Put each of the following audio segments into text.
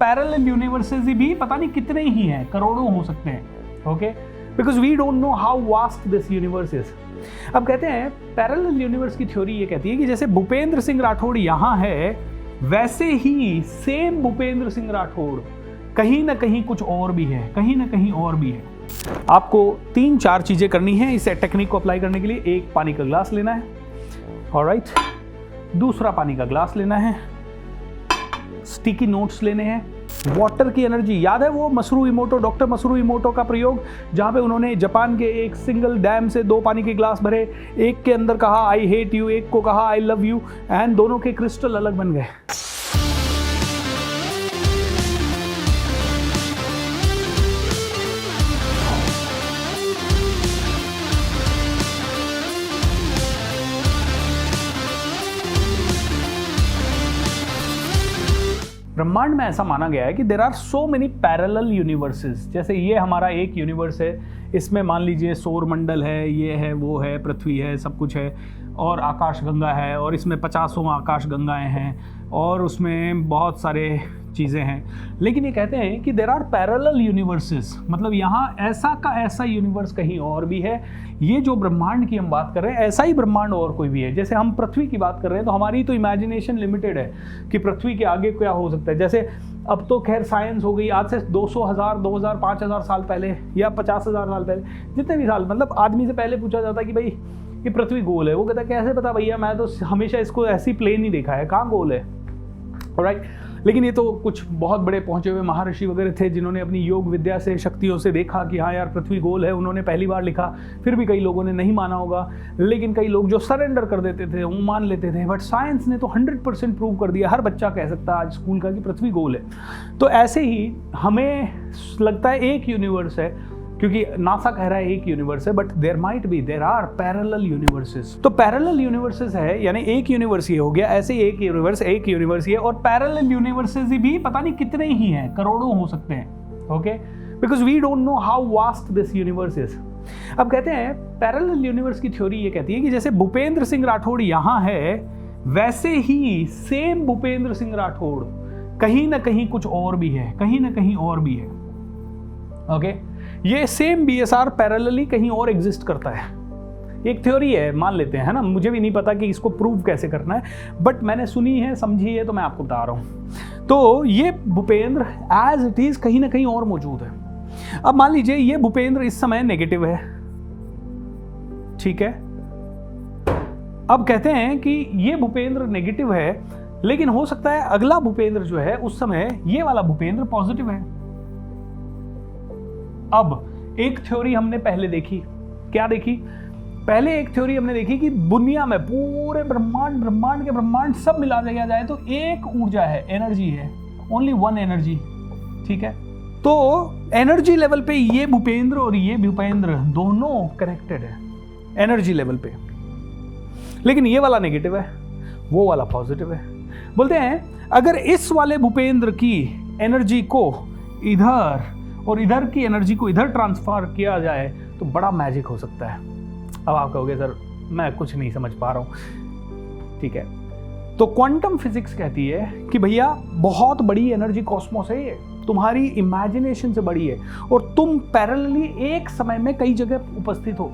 Parallel universes भी पता नहीं कितने ही हैं, करोड़ों हो सकते हैं, okay, because we don't know how vast this universe is. अब कहते हैं पैरेलल यूनिवर्स की थ्योरी ये कहती है कि जैसे भूपेंद्र सिंह राठौड़ यहाँ है, वैसे ही सेम भूपेंद्र सिंह राठौड़ कहीं ना कहीं कुछ और भी है, कहीं ना कहीं और भी है। आपको 3-4 चीजें करनी है इस टेक्निक को अप्लाई करने के लिए। एक, पानी का ग्लास लेना है, ऑलराइट। दूसरा, पानी का ग्लास लेना है, स्टिकी नोट्स लेने हैं, वाटर की एनर्जी। याद है वो मसरू इमोटो, डॉक्टर मसरू इमोटो का प्रयोग, जहां पे उन्होंने जापान के एक सिंगल डैम से 2 पानी के ग्लास भरे, एक के अंदर कहा आई हेट यू, एक को कहा आई लव यू, एंड दोनों के क्रिस्टल अलग बन गए। ब्रह्मांड में ऐसा माना गया है कि there are so many parallel universes. जैसे ये हमारा एक यूनिवर्स है, इसमें मान लीजिए सौर मंडल है, ये है, वो है, पृथ्वी है, सब कुछ है, और आकाश गंगा है, और इसमें 50 आकाश गंगाएं हैं, और उसमें बहुत सारे चीज़ें हैं। लेकिन ये कहते हैं कि देर आर पैरेलल यूनिवर्सेस, मतलब यहाँ ऐसा का ऐसा यूनिवर्स कहीं और भी है। ये जो ब्रह्मांड की हम बात कर रहे हैं, ऐसा ही ब्रह्मांड और कोई भी है। जैसे हम पृथ्वी की बात कर रहे हैं तो हमारी तो इमेजिनेशन लिमिटेड है कि पृथ्वी के आगे क्या हो सकता है। जैसे अब तो खैर साइंस हो गई, आज से 200,000, 2,000, 5,000 साल पहले या 50,000 साल पहले, जितने भी साल, मतलब आदमी से पहले पूछा जाता है कि भाई ये पृथ्वी गोल है, वो कहता है कैसे पता भैया, मैं तो हमेशा इसको ऐसी प्लेन ही देखा है, कहाँ गोल है, ऑलराइट। लेकिन ये तो कुछ बहुत बड़े पहुंचे हुए महर्षि वगैरह थे जिन्होंने अपनी योग विद्या से, शक्तियों से देखा कि हाँ यार पृथ्वी गोल है, उन्होंने पहली बार लिखा। फिर भी कई लोगों ने नहीं माना होगा, लेकिन कई लोग जो सरेंडर कर देते थे वो मान लेते थे। बट साइंस ने तो 100% प्रूव कर दिया, हर बच्चा कह सकता है आज स्कूल का कि पृथ्वी गोल है। तो ऐसे ही हमें लगता है एक यूनिवर्स है, क्योंकि नासा कह रहा है एक यूनिवर्स है, but there are parallel universes. तो पैरेलल यूनिवर्सेस है, यानी एक यूनिवर्स ये हो गया, ऐसे ही एक यूनिवर्स ये, और पैरेलल यूनिवर्सेस भी पता नहीं कितने ही हैं, करोड़ों हो सकते हैं, okay, because we don't know how vast this universe is. अब कहते हैं पैरेलल यूनिवर्स की थ्योरी ये कहती है कि जैसे भूपेंद्र सिंह राठौड़ यहाँ है, वैसे ही सेम भूपेंद्र सिंह राठौड़ कहीं ना कहीं कुछ और भी है, कहीं ना कहीं और भी है, ओके। ये सेम BSR पैरेलली कहीं और एग्जिस्ट करता है। एक थ्योरी है, मान लेते हैं, है ना, मुझे भी नहीं पता कि इसको प्रूव कैसे करना है, बट मैंने सुनी है, समझी है, तो मैं आपको बता रहा हूँ। तो ये भूपेंद्र एज इट इज कहीं ना कहीं और मौजूद है। अब मान लीजिए ये भूपेंद्र इस समय नेगेटिव है, ठीक है। अब कहते हैं कि ये भूपेंद्र नेगेटिव है, लेकिन हो सकता है अगला भूपेंद्र जो है उस समय ये वाला भूपेंद्र पॉजिटिव है। अब एक थ्योरी हमने पहले देखी, क्या देखी? पहले एक थ्योरी हमने देखी कि दुनिया में पूरे ब्रह्मांड सब मिला दिया जाए तो एक ऊर्जा है, एनर्जी है, ओनली वन एनर्जी, ठीक है। तो एनर्जी लेवल पे ये भूपेंद्र और ये भूपेंद्र दोनों कनेक्टेड है एनर्जी लेवल पे, लेकिन ये वाला नेगेटिव है, वो वाला पॉजिटिव है। बोलते हैं अगर इस वाले भूपेंद्र की एनर्जी को इधर और इधर की एनर्जी को इधर ट्रांसफर किया जाए तो बड़ा मैजिक हो सकता है। अब आप कहोगे सर मैं कुछ नहीं समझ पा रहा हूं, ठीक है। तो क्वांटम फिजिक्स कहती है कि भैया बहुत बड़ी एनर्जी कॉस्मोस है, ये तुम्हारी इमेजिनेशन से बड़ी है, और तुम पैरेलली एक समय में कई जगह उपस्थित हो।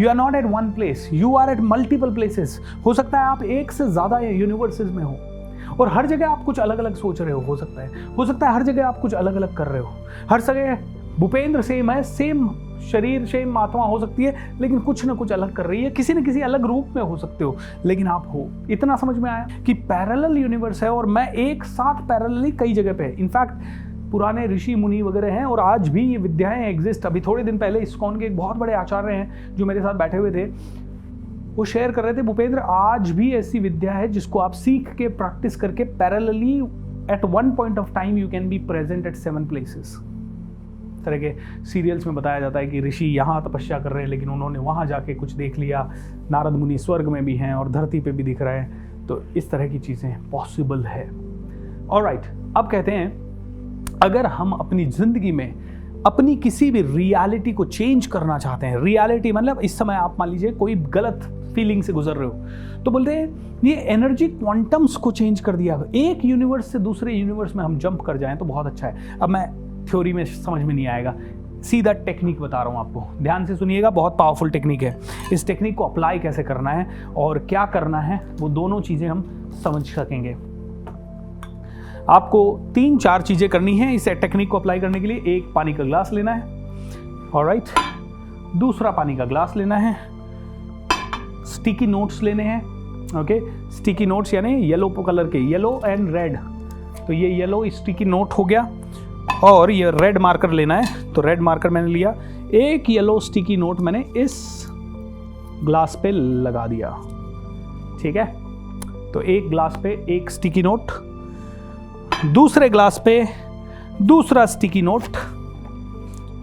You are not at one place, you are at multiple places. हो सकता है आप एक से ज्यादा यूनिवर्सेस में हो, और हर जगह आप कुछ अलग अलग सोच रहे हो सकता है हर जगह आप कुछ अलग अलग कर रहे हो। हर जगह भूपेंद्र सेम है, सेम शरीर, सेम आत्मा हो सकती है, लेकिन कुछ ना कुछ अलग कर रही है, किसी न किसी अलग रूप में हो सकते हो, लेकिन आप हो। इतना समझ में आया कि पैरेलल यूनिवर्स है और मैं एक साथ पैरेलली कई जगह पे है। इनफैक्ट पुराने ऋषि मुनि वगैरह हैं और आज भी ये विद्याएं एग्जिस्ट। अभी थोड़े दिन पहले इस्कॉन के एक बहुत बड़े आचार्य हैं जो मेरे साथ बैठे हुए थे, वो शेयर कर रहे थे, भूपेंद्र आज भी ऐसी विद्या है जिसको आप सीख के प्रैक्टिस करके parallelly at one point of time you can be present at 7 places. तरह के सीरियल्स में बताया जाता है कि ऋषि यहाँ तपस्या कर रहे हैं लेकिन उन्होंने वहाँ जाके कुछ देख लिया, नारद मुनि स्वर्ग में भी हैं और धरती पे भी दिख रहे हैं। तो इस तरह की चीज़ें पॉसिबल है। ऑलराइट, अब कहते हैं अगर हम अपनी ज़िंदगी में अपनी किसी भी रियलिटी को चेंज करना चाहते हैं, रियलिटी मतलब इस समय आप मान लीजिए कोई गलत फीलिंग से गुजर रहे हो, तो बोलते हैं ये एनर्जी क्वांटम्स को चेंज कर दिया, एक यूनिवर्स से दूसरे यूनिवर्स में हम जंप कर जाएं तो बहुत अच्छा है। अब मैं थ्योरी में समझ में नहीं आएगा, सीधा टेक्निक बता रहा हूँ आपको, ध्यान से सुनिएगा, बहुत पावरफुल टेक्निक है। इस टेक्निक को अप्लाई कैसे करना है और क्या करना है वो दोनों चीज़ें हम समझ सकेंगे। आपको 3-4 चीज़ें करनी है इस टेक्निक को अप्लाई करने के लिए। एक, पानी का ग्लास लेना है, ऑलराइट। दूसरा, पानी का ग्लास लेना है। स्टिकी नोट्स लेने हैं, ओके। स्टिकी नोट्स यानी येलो कलर के, येलो एंड रेड, तो ये येलो स्टिकी नोट हो गया, और ये रेड मार्कर लेना है, तो रेड मार्कर मैंने लिया। एक येलो स्टिकी नोट मैंने इस ग्लास पे लगा दिया, ठीक है। तो एक ग्लास पे एक स्टिकी नोट, दूसरे ग्लास पे दूसरा स्टिकी नोट,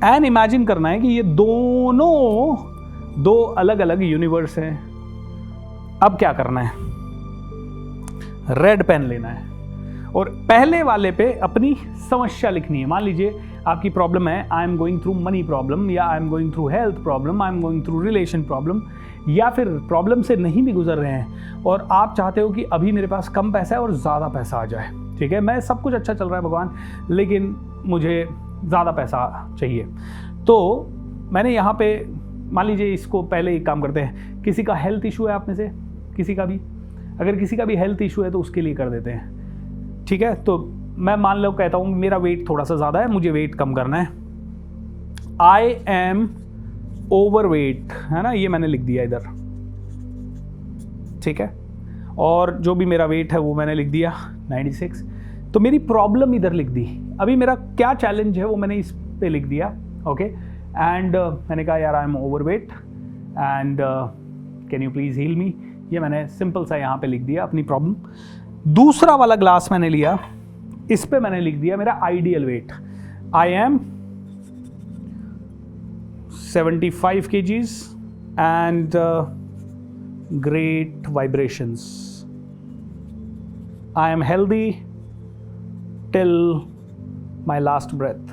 एंड इमेजिन करना है कि ये दोनों दो अलग अलग यूनिवर्स हैं। अब क्या करना है, रेड पेन लेना है और पहले वाले पे अपनी समस्या लिखनी है। मान लीजिए आपकी प्रॉब्लम है, I am going through money problem, या I am going through health problem, I am going through relation problem, या फिर प्रॉब्लम से नहीं भी गुजर रहे हैं और आप चाहते हो कि अभी मेरे पास कम पैसा है और ज़्यादा पैसा आ जाए, ठीक है। मैं सब कुछ अच्छा चल रहा है भगवान, लेकिन मुझे ज़्यादा पैसा चाहिए। तो मैंने यहाँ पे मान लीजिए इसको पहले एक काम करते हैं, किसी का हेल्थ इशू है आप में से, किसी का भी, अगर किसी का भी हेल्थ इशू है तो उसके लिए कर देते हैं, ठीक है। तो मैं मान लो कहता हूँ मेरा वेट थोड़ा सा ज़्यादा है, मुझे वेट कम करना है, आई एम ओवरवेट, है ना, ये मैंने लिख दिया इधर, ठीक है। और जो भी मेरा वेट है वो मैंने लिख दिया 96। तो मेरी प्रॉब्लम इधर लिख दी। अभी मेरा क्या चैलेंज है वो मैंने इस पे लिख दिया, ओके। एंड मैंने कहा यार I am overweight and can you please heal me, ये मैंने सिंपल सा यहाँ पे लिख दिया अपनी प्रॉब्लम। दूसरा वाला ग्लास मैंने लिया, इस पे मैंने लिख दिया मेरा ideal weight, I am 75 kgs and great vibrations. I am healthy till my last breath,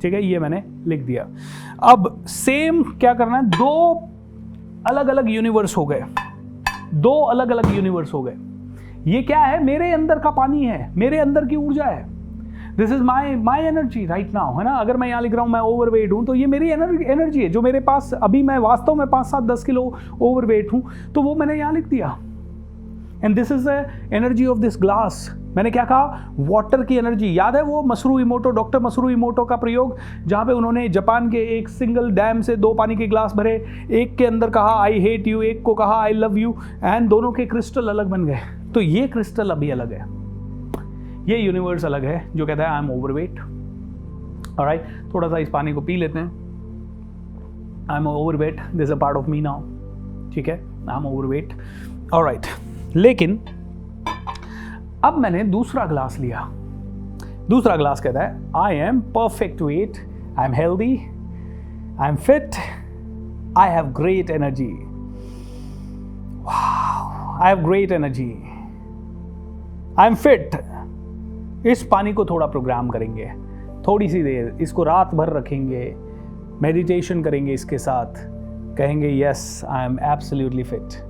ठीक है, ये मैंने लिख दिया। अब सेम क्या करना है, दो अलग अलग यूनिवर्स हो गए, दो अलग अलग यूनिवर्स हो गए। ये क्या है, मेरे अंदर का पानी है, मेरे अंदर की ऊर्जा है, this is my energy right now, है ना। अगर मैं यहाँ लिख रहा हूँ मैं ओवरवेट हूँ, तो ये मेरी एनर्जी है जो मेरे पास अभी, मैं वास्तव में 5-7-10 किलो ओवरवेट हूँ, तो वो मैंने यहाँ लिख दिया। And this is the energy of this glass. मैंने क्या कहा, वाटर की एनर्जी। याद है वो मसरू इमोटो, डॉक्टर मसरू इमोटो का प्रयोग, जहाँ पे उन्होंने जापान के एक सिंगल डैम से 2 पानी के ग्लास भरे, एक के अंदर कहा आई हेट यू, एक को कहा आई लव यू, एंड दोनों के क्रिस्टल अलग बन गए। तो ये क्रिस्टल अभी अलग है, ये यूनिवर्स अलग है जो कहता है आई एम ओवरवेट। ऑलराइट, थोड़ा सा इस पानी को पी लेते हैं। आई am overweight, this is a part of me now, ठीक है, आई एम ओवरवेट। ऑलराइट, लेकिन अब मैंने दूसरा ग्लास लिया। दूसरा ग्लास कहता है I am perfect weight, I am healthy, I am fit, I have great energy, I have great energy, I am fit. इस पानी को थोड़ा प्रोग्राम करेंगे, थोड़ी सी देर इसको रात भर रखेंगे, मेडिटेशन करेंगे इसके साथ, कहेंगे yes I am absolutely fit,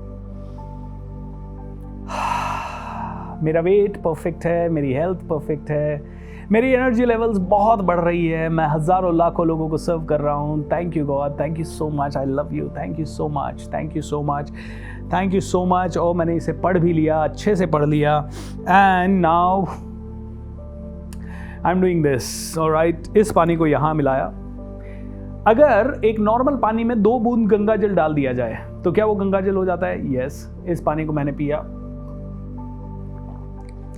मेरा वेट परफेक्ट है, मेरी हेल्थ परफेक्ट है, मेरी एनर्जी लेवल्स बहुत बढ़ रही है, मैं हज़ारों लाखों लोगों को सर्व कर रहा हूँ। Thank you God, thank you so much, I love you, thank you so much, thank you so much, thank you so much. और मैंने इसे पढ़ भी लिया, अच्छे से पढ़ लिया, and now I am doing this. Alright, इस पानी को यहाँ मिलाया। अगर एक नॉर्मल पानी में 2 बूंद गंगा जल डाल दिया जाए तो क्या वो गंगा जल हो जाता है? यस। इस पानी को मैंने पिया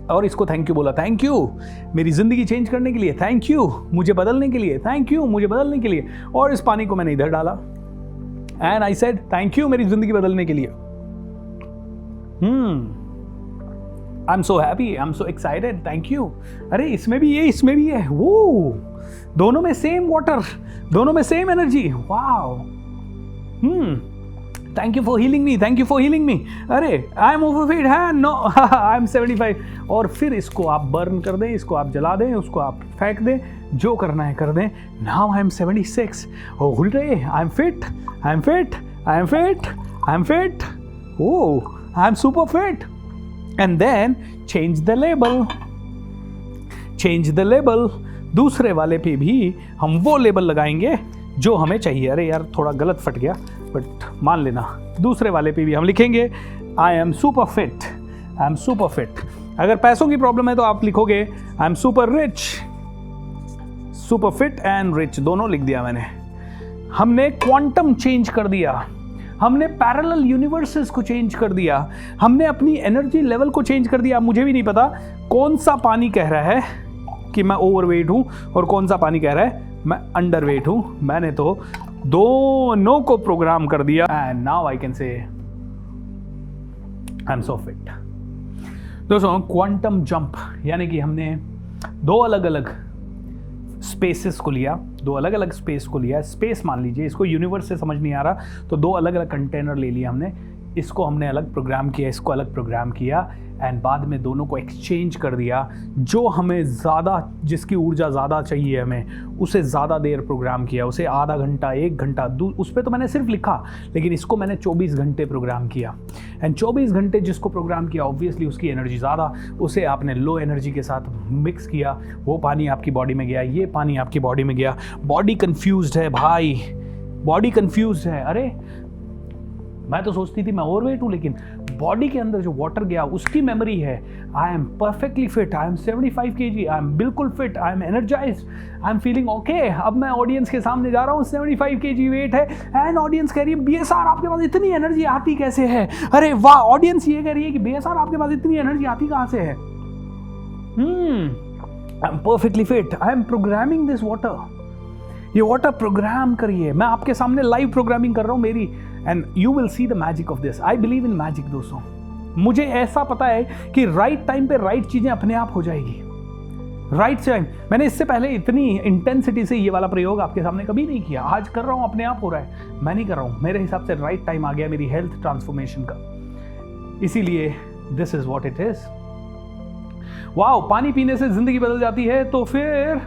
और इसको थैंक यू बोला, थैंक यू मेरी ज़िंदगी चेंज करने के लिए, थैंक यू मुझे बदलने के लिए, थैंक यू मुझे बदलने के लिए। और इस पानी को मैंने इधर डाला and I said thank you मेरी ज़िंदगी बदलने के लिए। I am so happy, I am so excited, thank you. अरे इसमें भी ये, इसमें भी है, वो दोनों में सेम वाटर, दोनों में same energy, wow. Thank you for healing me, thank you for healing me. अरे आई एम ओवरवेट है, नो आई एम 75। और फिर इसको आप बर्न कर दें, इसको आप जला दें, उसको आप फेंक दें, जो करना है कर दें। Now I am 76। Oh hurray, I am fit, I am fit, I am fit, I am fit, oh I am super fit. And then change the label, change the label. दूसरे वाले पे भी हम वो लेबल लगाएंगे जो हमें चाहिए। अरे यार थोड़ा गलत फट गया, बट मान लेना। दूसरे वाले पे भी हम लिखेंगे आई am super fit, I am super fit. अगर पैसों की प्रॉब्लम है तो आप लिखोगे आई am super rich, super fit and rich, दोनों लिख दिया मैंने। हमने क्वांटम चेंज कर दिया, हमने पैरेलल यूनिवर्सेस को चेंज कर दिया, हमने अपनी एनर्जी लेवल को चेंज कर दिया। मुझे भी नहीं पता कौन सा पानी कह रहा है कि मैं ओवरवेट हूं और कौन सा पानी कह रहा है मैं अंडरवेट हूं। मैंने तो दोनों को प्रोग्राम कर दिया and now I can say I am so fit. दोस्तों क्वांटम जंप यानी कि हमने दो अलग अलग स्पेसेस को लिया, दो अलग अलग स्पेस को लिया। स्पेस मान लीजिए, इसको यूनिवर्स से समझ नहीं आ रहा तो दो अलग अलग कंटेनर ले लिया हमने। इसको हमने अलग प्रोग्राम किया, इसको अलग प्रोग्राम किया एंड बाद में दोनों को एक्सचेंज कर दिया। जो हमें ज़्यादा, जिसकी ऊर्जा ज़्यादा चाहिए हमें, उसे ज़्यादा देर प्रोग्राम किया, उसे आधा घंटा, 1 घंटा। उस पर तो मैंने सिर्फ लिखा, लेकिन इसको मैंने 24 घंटे प्रोग्राम किया। एंड 24 घंटे जिसको प्रोग्राम किया ऑब्वियसली उसकी एनर्जी ज़्यादा, उसे आपने लो एनर्जी के साथ मिक्स किया। वो पानी आपकी बॉडी में गया, ये पानी आपकी बॉडी में गया। बॉडी कन्फ्यूज्ड है भाई, बॉडी कन्फ्यूज्ड है। अरे मैं तो सोचती थी मैं ओवरवेट हूँ, लेकिन बॉडी के अंदर जो वाटर गया उसकी मेमोरी है I am perfectly fit, I am 75 kg, I am बिल्कुल fit, I am energised, I am feeling okay. अब मैं ऑडियंस के सामने जा रहा हूँ, 75 kg वेट है एंड ऑडियंस कह रही है BSR आपके पास इतनी एनर्जी आती कैसे है? अरे वाह, ऑडियंस ये कह रही है कि BSR आपके पास इतनी एनर्जी आती कहाँ से है? I am perfectly fit, I M programming this water. ये वाटर प्रोग्राम करिए, मैं आपके सामने लाइव प्रोग्रामिंग कर रहा हूँ मेरी, and you will see the magic of this. I believe in magic दोस्तों। मुझे ऐसा पता है कि राइट टाइम पे राइट चीजें अपने आप हो जाएगी, राइट टाइम। मैंने इससे पहले इतनी इंटेंसिटी से ये वाला प्रयोग आपके सामने कभी नहीं किया, आज कर रहा हूँ, अपने आप हो रहा है। मैं नहीं कर रहा हूँ, मेरे हिसाब से राइट टाइम आ गया मेरी हेल्थ ट्रांसफॉर्मेशन का, इसीलिए this is what it is. Wow, पानी पीने से जिंदगी बदल जाती है तो फिर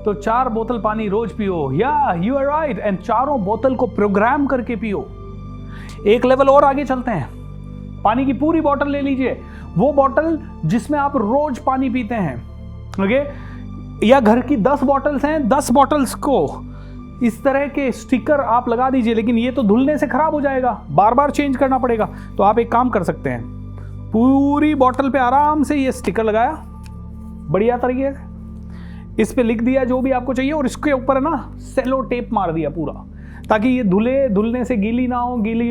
तो 4 बोतल पानी रोज पियो। या यू आर राइट, एंड चारों बोतल को प्रोग्राम करके पियो। एक लेवल और आगे चलते हैं, पानी की पूरी बोतल ले लीजिए, वो बोतल जिसमें आप रोज पानी पीते हैं, ओके? या घर की 10 बॉटल्स हैं, 10 बॉटल्स को इस तरह के स्टिकर आप लगा दीजिए, लेकिन ये तो धुलने से खराब हो जाएगा, बार बार चेंज करना पड़ेगा। तो आप एक काम कर सकते हैं, पूरी बोतल पे आराम से ये स्टिकर लगाया बढ़िया तरीके से, इस पे लिख दिया जो भी आपको चाहिए, और इसके ऊपर है ना सेलो टेप मार दिया पूरा, ताकि ये धुलने से गीली ना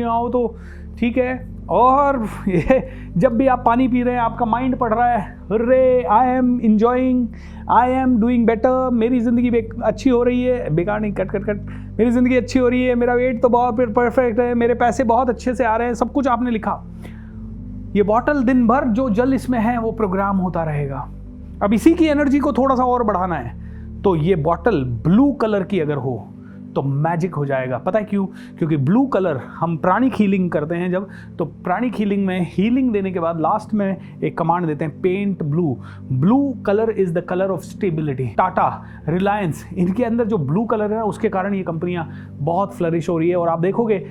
हो तो ठीक है। और ये जब भी आप पानी पी रहे हैं आपका माइंड पढ़ रहा है, अरे I M enjoying, I am doing better, मेरी ज़िंदगी अच्छी हो रही है, बेकार नहीं, कट, मेरी ज़िंदगी अच्छी हो रही है, मेरा वेट तो बहुत परफेक्ट है, मेरे पैसे बहुत अच्छे से आ रहे हैं, सब कुछ आपने लिखा। ये बॉटल दिन भर जो जल इसमें है वो प्रोग्राम होता रहेगा। अब इसी की एनर्जी को थोड़ा सा और बढ़ाना है, तो ये बॉटल ब्लू कलर की अगर हो तो मैजिक हो जाएगा। पता है क्यों? क्योंकि ब्लू कलर, हम प्राणिक हीलिंग करते हैं जब, तो प्राणिक हीलिंग में हीलिंग देने के बाद लास्ट में एक कमांड देते हैं, paint blue. Blue colour is the colour of stability. Tata, Reliance, इनके अंदर जो ब्लू कलर है उसके कारण ये कंपनियां बहुत फ्लरिश हो रही है। और आप देखोगे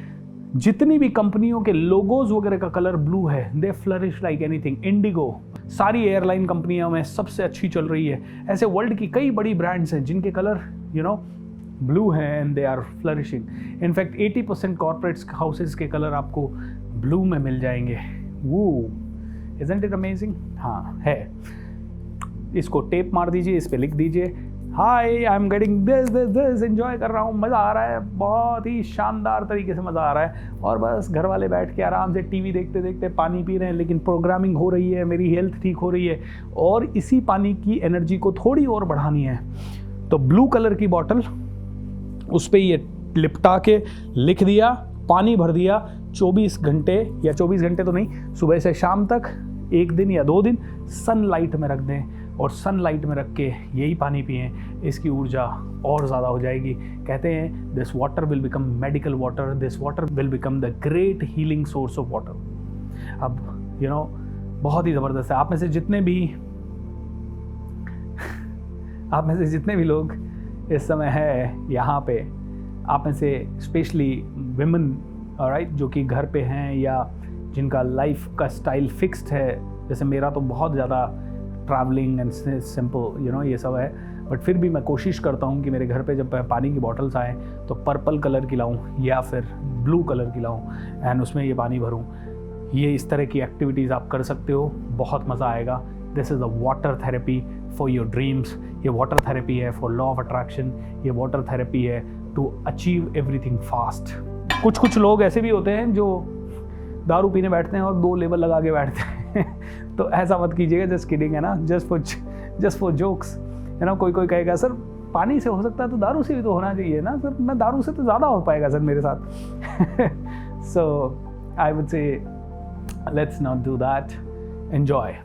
जितनी भी कंपनियों के लोगोज वगैरह का कलर ब्लू है, दे फ्लरिश लाइक एनीथिंग। इंडिगो सारी एयरलाइन कंपनियों में सबसे अच्छी चल रही है। ऐसे वर्ल्ड की कई बड़ी ब्रांड्स हैं जिनके कलर ब्लू है and they are flourishing. In fact 80% corporates houses के कलर आपको ब्लू में मिल जाएंगे। वो इजंट इट अमेजिंग? हाँ है। इसको टेप मार दीजिए, इस पे लिख दीजिए, hi I am getting this, enjoy कर रहा हूँ, मज़ा आ रहा है, बहुत ही शानदार तरीके से मज़ा आ रहा है। और बस घर वाले बैठ के आराम से टीवी देखते देखते पानी पी रहे हैं, लेकिन प्रोग्रामिंग हो रही है, मेरी हेल्थ ठीक हो रही है, और इसी पानी की एनर्जी को थोड़ी और बढ़ानी है। तो ब्लू कलर की बॉटल, उस पर ये लिपटा के लिख दिया, पानी भर दिया, 24 घंटे, या 24 घंटे तो नहीं, सुबह से शाम तक 1 दिन या 2 दिन सनलाइट में रख दें। और सनलाइट में रख के यही पानी पिएं, इसकी ऊर्जा और ज़्यादा हो जाएगी। कहते हैं this water will become medical water, this water will become the great healing source of water. अब बहुत ही ज़बरदस्त है। आप में से जितने भी लोग इस समय है यहाँ पे, आप में से स्पेशली विमेन, ऑलराइट, जो कि घर पे हैं या जिनका लाइफ का स्टाइल फिक्स्ड है, जैसे मेरा तो बहुत ज़्यादा ट्रैवलिंग एंड सिंपल ये सब है, बट फिर भी मैं कोशिश करता हूँ कि मेरे घर पे जब पानी की बॉटल्स आएँ तो पर्पल कलर की लाऊं या फिर ब्लू कलर की लाऊं एंड उसमें ये पानी भरूं। ये इस तरह की एक्टिविटीज़ आप कर सकते हो, बहुत मज़ा आएगा। This is a water therapy for your dreams. ये वाटर थेरेपी है फॉर लॉ ऑफ अट्रैक्शन। ये वाटर थेरेपी है टू अचीव एवरीथिंग फास्ट। कुछ लोग ऐसे भी होते हैं जो दारू पीने बैठते हैं और 2 लेबल लगा के बैठते हैं तो ऐसा मत कीजिएगा, जस्ट किडिंग है ना, जस्ट फॉर जोक्स है ना। कोई कहेगा सर पानी से हो सकता है तो दारू से भी तो होना चाहिए ना सर, मैं दारू से तो ज़्यादा हो पाएगा सर मेरे साथ। So I would say let's not do that, enjoy.